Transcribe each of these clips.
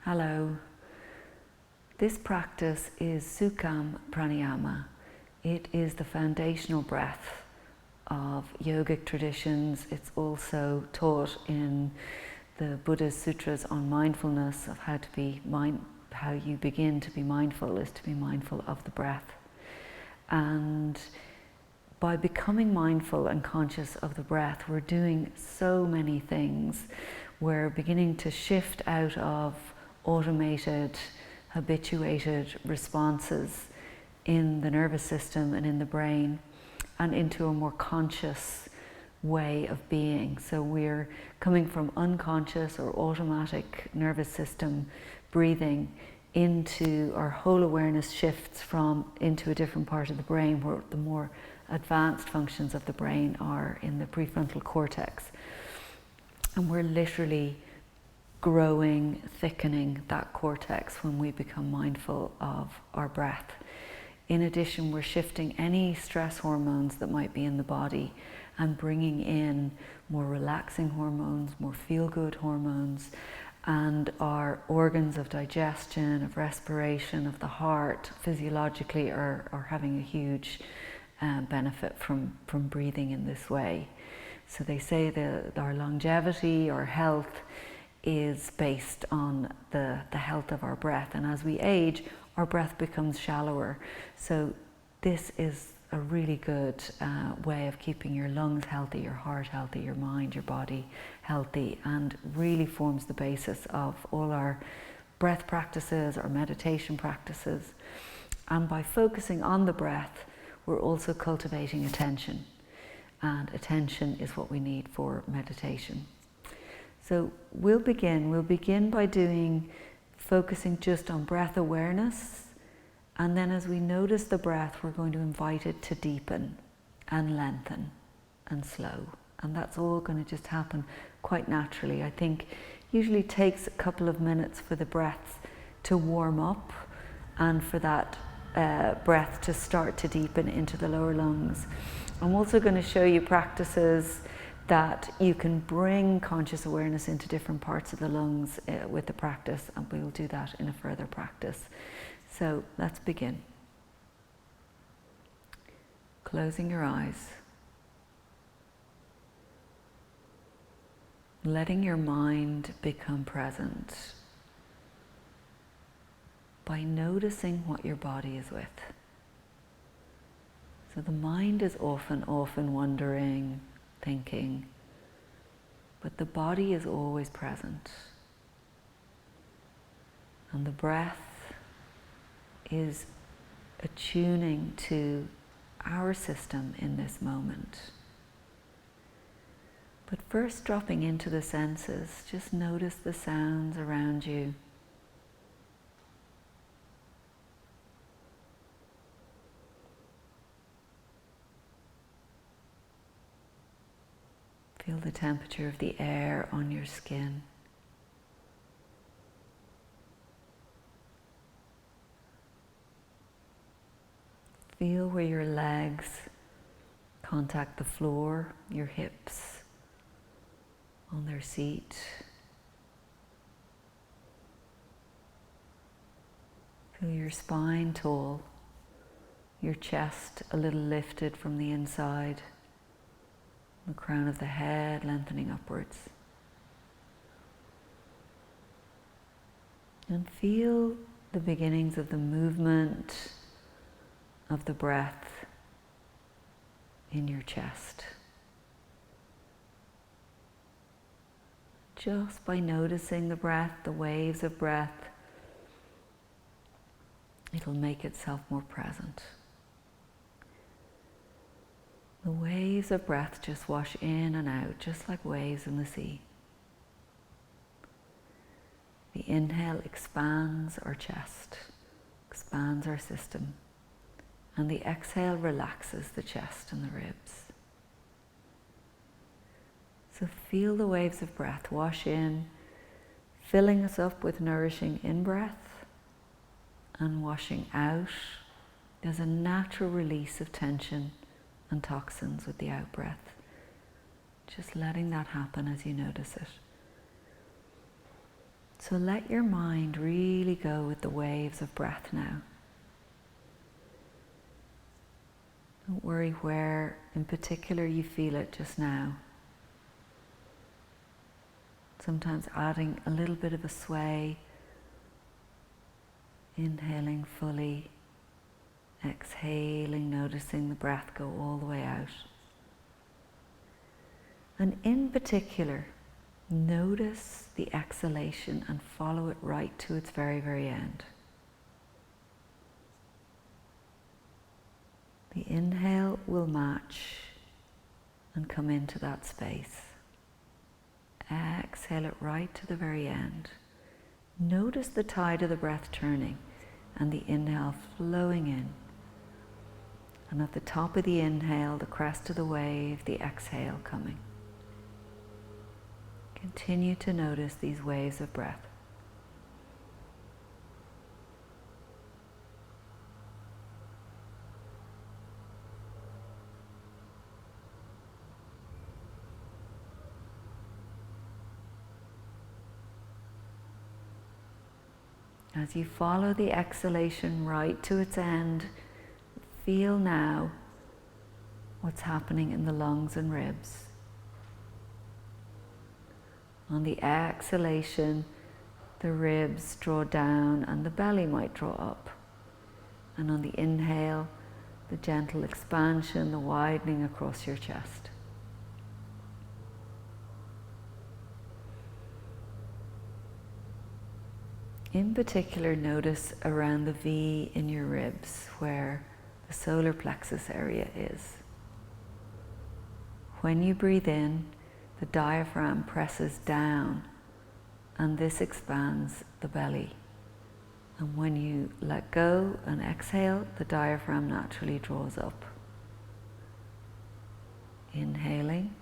Hello. This practice is Sukham Pranayama. It is the foundational breath of yogic traditions. It's also taught in the Buddha's sutras on mindfulness, of how you begin to be mindful is to be mindful of the breath. And by becoming mindful and conscious of the breath, we're doing so many things. We're beginning to shift out of automated, habituated responses in the nervous system and in the brain, and into a more conscious way of being. So we're coming from unconscious or automatic nervous system breathing into our whole awareness shifts into a different part of the brain, where the more advanced functions of the brain are in the prefrontal cortex. And we're literally growing, thickening that cortex when we become mindful of our breath. In addition, we're shifting any stress hormones that might be in the body and bringing in more relaxing hormones, more feel-good hormones, and our organs of digestion, of respiration, of the heart, physiologically are having a huge benefit from breathing in this way. So they say that our longevity, our health, is based on the health of our breath. And as we age, our breath becomes shallower. So this is a really good way of keeping your lungs healthy, your heart healthy, your mind, your body healthy, and really forms the basis of all our breath practices, our meditation practices. And by focusing on the breath, we're also cultivating attention. And attention is what we need for meditation. So we'll begin by focusing just on breath awareness, and then as we notice the breath, we're going to invite it to deepen and lengthen and slow. And that's all going to just happen quite naturally. I think usually takes a couple of minutes for the breath to warm up and for that breath to start to deepen into the lower lungs. I'm also going to show you practices that you can bring conscious awareness into different parts of the lungs with the practice, and we'll do that in a further practice. So let's begin. Closing your eyes. Letting your mind become present by noticing what your body is with. So the mind is often wandering, thinking, but the body is always present. And the breath is attuning to our system in this moment. But first, dropping into the senses, just notice the sounds around you. Feel the temperature of the air on your skin. Feel where your legs contact the floor, your hips on their seat. Feel your spine tall, your chest a little lifted from the inside. The crown of the head lengthening upwards. And feel the beginnings of the movement of the breath in your chest. Just by noticing the breath, the waves of breath, it'll make itself more present. The waves of breath just wash in and out, just like waves in the sea. The inhale expands our chest, expands our system, and the exhale relaxes the chest and the ribs. So feel the waves of breath wash in, filling us up with nourishing in-breath, and washing out. There's a natural release of tension and toxins with the out-breath. Just letting that happen as you notice it. So let your mind really go with the waves of breath now. Don't worry where in particular you feel it just now. Sometimes adding a little bit of a sway, inhaling fully, exhaling, noticing the breath go all the way out. And in particular, notice the exhalation and follow it right to its very, very end. The inhale will match and come into that space. Exhale it right to the very end. Notice the tide of the breath turning and the inhale flowing in. And at the top of the inhale, the crest of the wave, the exhale coming. Continue to notice these waves of breath. As you follow the exhalation right to its end, feel now what's happening in the lungs and ribs. On the exhalation, the ribs draw down and the belly might draw up. And on the inhale, the gentle expansion, the widening across your chest. In particular, notice around the V in your ribs where the solar plexus area is. When you breathe in, the diaphragm presses down and this expands the belly. And when you let go and exhale, the diaphragm naturally draws up. Inhaling,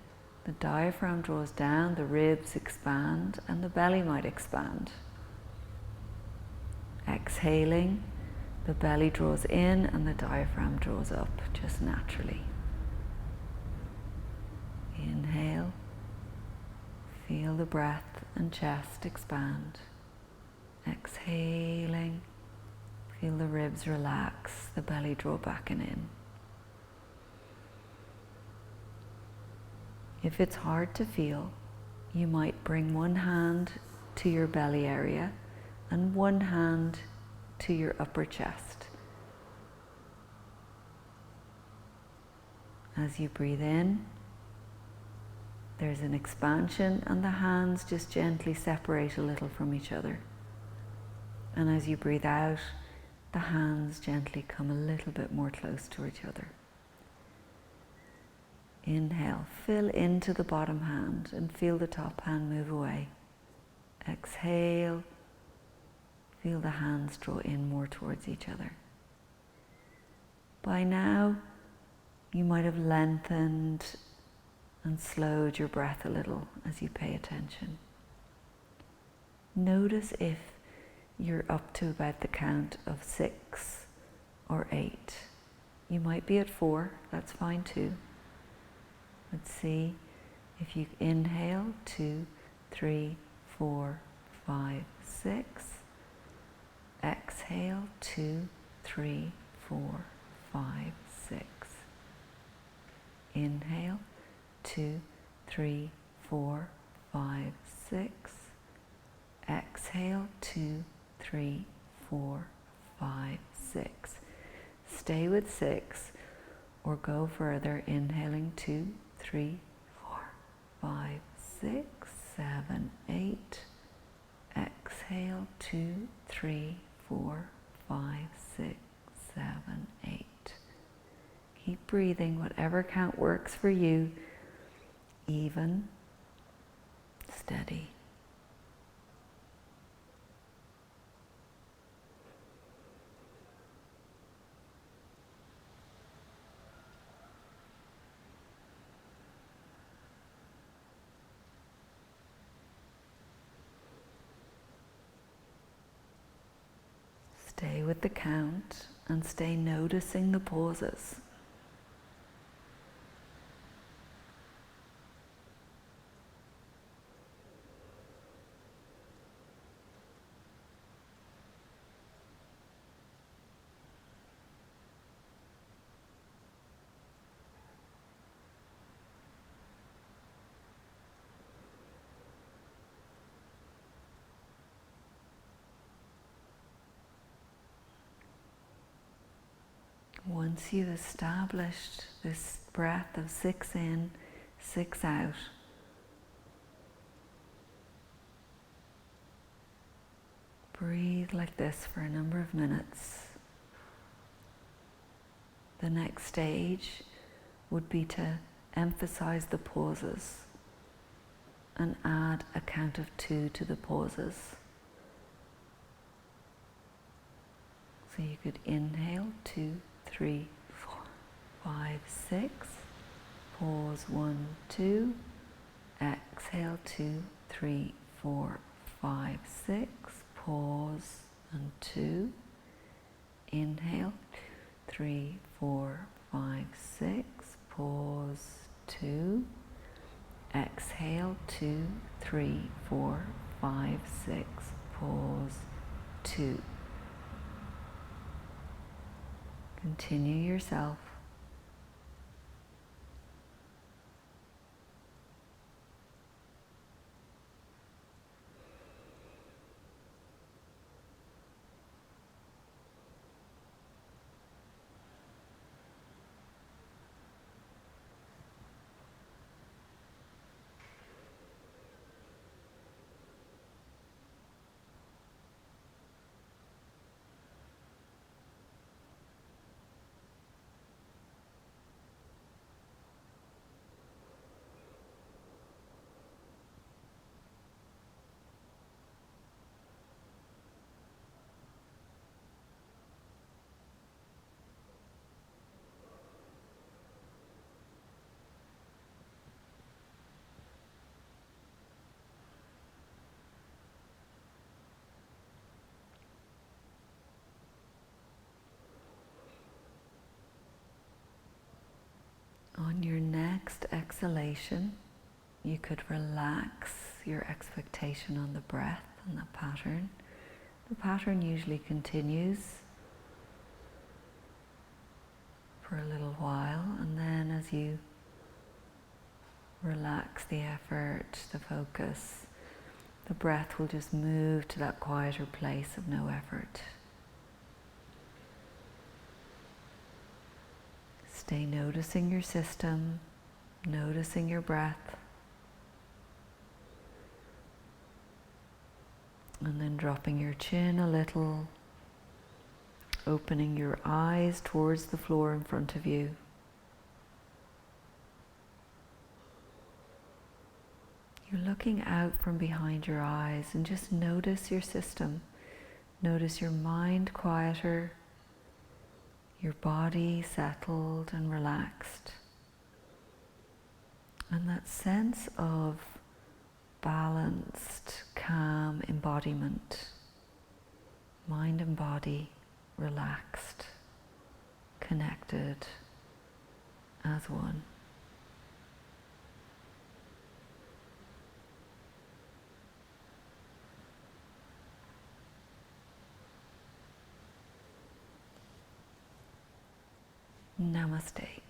the diaphragm draws down, the ribs expand, and the belly might expand. Exhaling, the belly draws in and the diaphragm draws up just naturally. Inhale, feel the breath and chest expand. Exhaling, feel the ribs relax, the belly draw back and in. If it's hard to feel, you might bring one hand to your belly area and one hand to your upper chest. As you breathe in, there's an expansion and the hands just gently separate a little from each other. And as you breathe out, the hands gently come a little bit more close to each other. Inhale, fill into the bottom hand and feel the top hand move away. Exhale, feel the hands draw in more towards each other. By now, you might have lengthened and slowed your breath a little as you pay attention. Notice if you're up to about the count of 6 or 8. You might be at 4, that's fine too. Let's see if you inhale 2, 3, 4, 5, 6. Exhale 2, 3, 4, 5, 6. Inhale 2, 3, 4, 5, 6. Exhale 2, 3, 4, 5, 6. Stay with 6 or go further, inhaling 2, 3, 4, 5, 6, 7, 8. Exhale 2, 3, 4, 5, 6, 7, 8. Keep breathing, whatever count works for you. Even, steady. Stay with the count and stay noticing the pauses. Once you've established this breath of 6 in, 6 out, breathe like this for a number of minutes. The next stage would be to emphasize the pauses and add a count of 2 to the pauses. So you could inhale 2, 3, 4, 5, 6, pause 1, 2, exhale 2, 3, 4, 5, 6, pause and 2, inhale 3, 4, 5, 6, pause 2, exhale 2, 3, 4, 5, 6, pause 2. Continue yourself. On your next exhalation, you could relax your expectation on the breath and the pattern. The pattern usually continues for a little while, and then as you relax the effort, the focus, the breath will just move to that quieter place of no effort. Stay noticing your system, noticing your breath, and then dropping your chin a little, opening your eyes towards the floor in front of you. You're looking out from behind your eyes and just notice your system. Notice your mind quieter, your body settled and relaxed. And that sense of balanced, calm embodiment, mind and body relaxed, connected as one. Namaste.